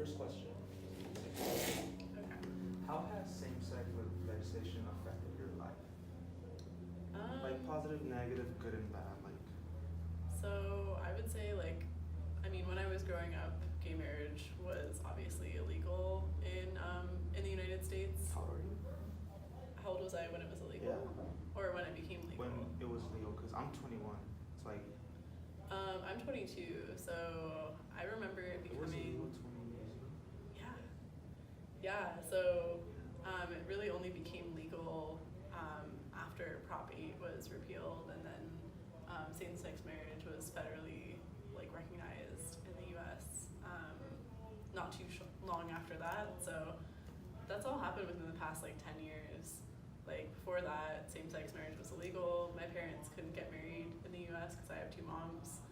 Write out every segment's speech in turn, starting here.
First question. Okay. How has same-sex legislation affected your life? Like Um, positive, negative, good and bad. Like so I would say when I was growing up, gay marriage was obviously illegal in the United States. how old are you? How old was I when it was illegal? Yeah. Or when it became legal? When it was legal, because I'm 21. It's like I'm 22, so I remember it it was becoming. legal 20 years ago. Yeah. So it really only became legal after Prop 8 was repealed, and then same-sex marriage was federally recognized in the U.S. Not too long after that. So that's all happened within the past 10 years. Before that, same-sex marriage was illegal. My parents couldn't get married in the U.S. because I have two moms.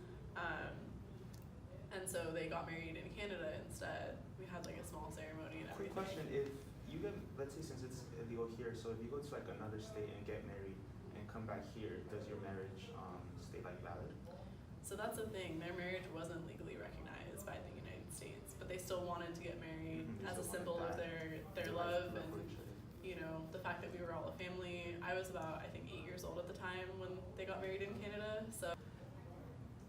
And so they got married in Canada instead. We had a small ceremony and Quick everything. question: if you get, let's say, since it's illegal here, so if you go to another state and get married and come back here, does your marriage stay valid? So that's the thing. Their marriage wasn't legally recognized by the United States, but they still wanted to get married They as a still symbol of wanted their love love and for each other. the fact that we were all a family. I was about 8 years old at the time when they got married in Canada. So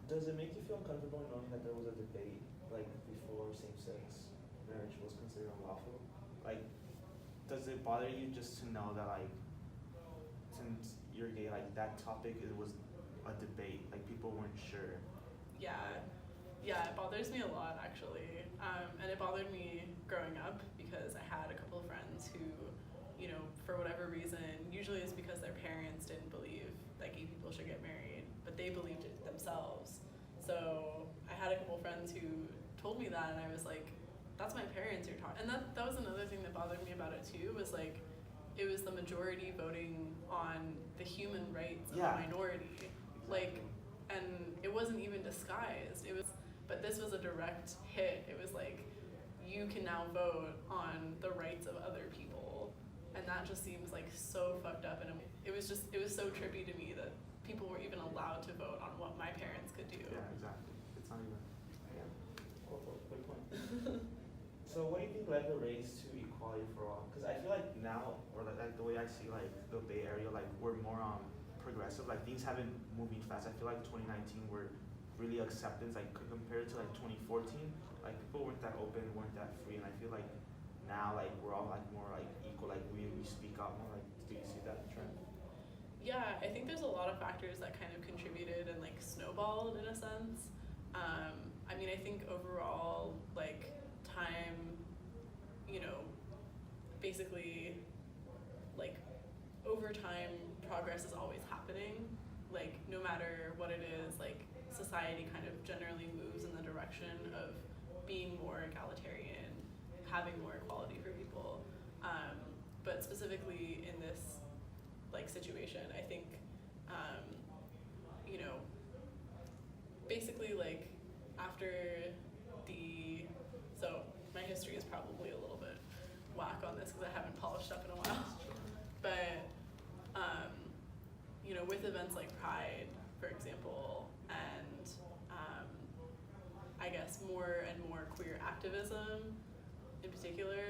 Does it make you feel uncomfortable knowing that there was a debate before same-sex marriage was considered unlawful? Does it bother you just to know that since you're gay, that topic it was a debate, people weren't sure? yeah, it bothers me a lot actually, and it bothered me growing up because I had a couple of friends who, for whatever reason, usually it's because their parents didn't believe that gay people should get married, but they believed it themselves. So I had a couple of friends who told me that, and I was like, that's my parents you're talking. And that was another thing that bothered me about it too, was it was the majority voting on the human rights of Yeah. a minority. Exactly. And it wasn't even disguised. But this was a direct hit. It was you can now vote on the rights of other people, and that just seems so fucked up. And it was so trippy to me that people were even allowed to vote on what my parents could do. Yeah, exactly. It's not even. Yeah. Cool. Good point. So, what do you think led the race to equality for all? Because I feel now, or the way I see the Bay Area, we're more progressive. Things haven't moving fast. I feel 2019 we're really acceptance. Compared to 2014, people weren't that open, weren't that free, and I feel now we're all more equal. We speak out more. Do you see that trend? Yeah, I think there's a lot of factors that kind of contributed and snowballed in a sense. I think overall, time, basically, over time, progress is always happening. No matter what it is, society kind of generally moves in the direction of being more egalitarian, having more equality for people. But specifically in this situation, I think, basically after so my history is probably a little bit whack on this because I haven't polished up in a while, but with events like Pride, for example, and I guess more and more queer activism in particular,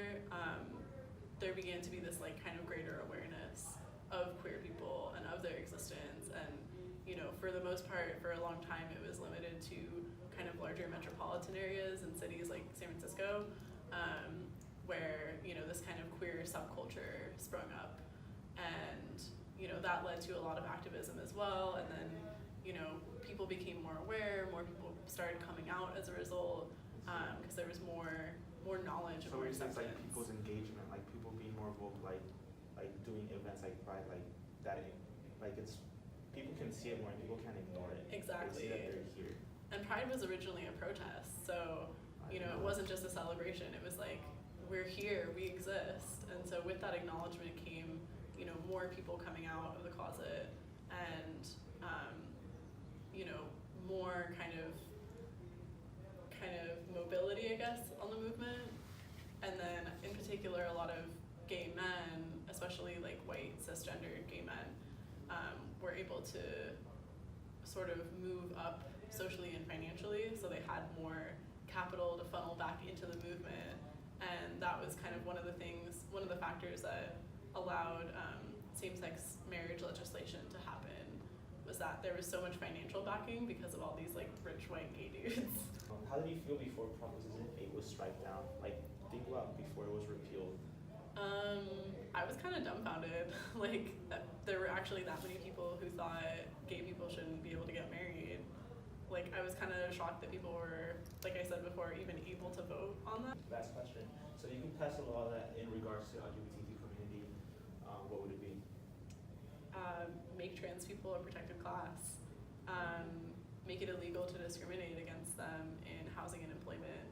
there began to be this kind of greater awareness of queer people and of their existence. And for the most part, for a long time, it was limited to kind of larger metropolitan areas and cities like San Francisco, where this kind of queer subculture sprung up, and that led to a lot of activism as well. And then people became more aware, more people started coming out as a result, because there was more knowledge. So it's people's engagement, people being more vocal, doing events like Pride, that, it's people can see it more and people can't ignore it. Exactly. They see that they're here. And Pride was originally a protest, so it wasn't just a celebration. It was we're here, we exist. And so with that acknowledgement came more people coming out of the closet, and more kind of mobility, I guess, on the movement. And then in particular, a lot of gay men, especially white cisgendered gay men, were able to sort of move up socially and financially, so they had more capital to funnel back into the movement, and that was kind of one of the factors that allowed same-sex marriage legislation to happen, was that there was so much financial backing because of all these like rich white gay dudes. How did you feel before Proposition 8 was struck down? Like, think about before it was repealed. I was kind of dumbfounded, like, that there were actually that many people who thought gay people shouldn't be able to get married. Like, I was kind of shocked that people were, like I said before, even able to vote on that. Last question. So you can pass a law that in regards to LGBTQ community, what would it be? Make trans people a protected class. Make it illegal to discriminate against them in housing and employment,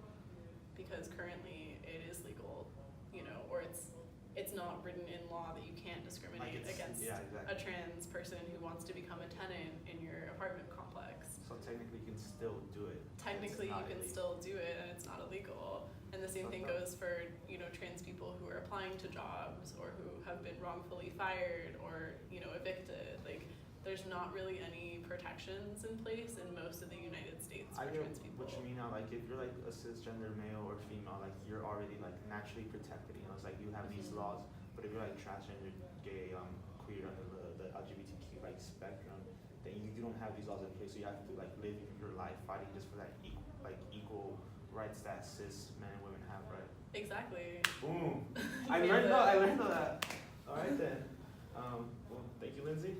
because currently it is legal, you know, or it's not written in law that you can't discriminate against a trans person who wants to become a tenant in your apartment complex. So technically you can still do it. Technically you can still do it and it's not illegal. And the same thing goes for, you know, trans people who are applying to jobs or who have been wrongfully fired or, you know, evicted. Like, there's not really any protections in place in most of the United States for trans people. What you mean now, like if you're like a cisgender male or female, like you're already like naturally protected, you know, it's like you have these laws, but if you're like transgender, gay, queer, under the LGBTQ like spectrum, then you don't have these laws in place, so you have to like live your life fighting just for that equal rights that cis men and women have, right? Exactly. Boom. I learned all that. All right then. Well, thank you, Lindsay.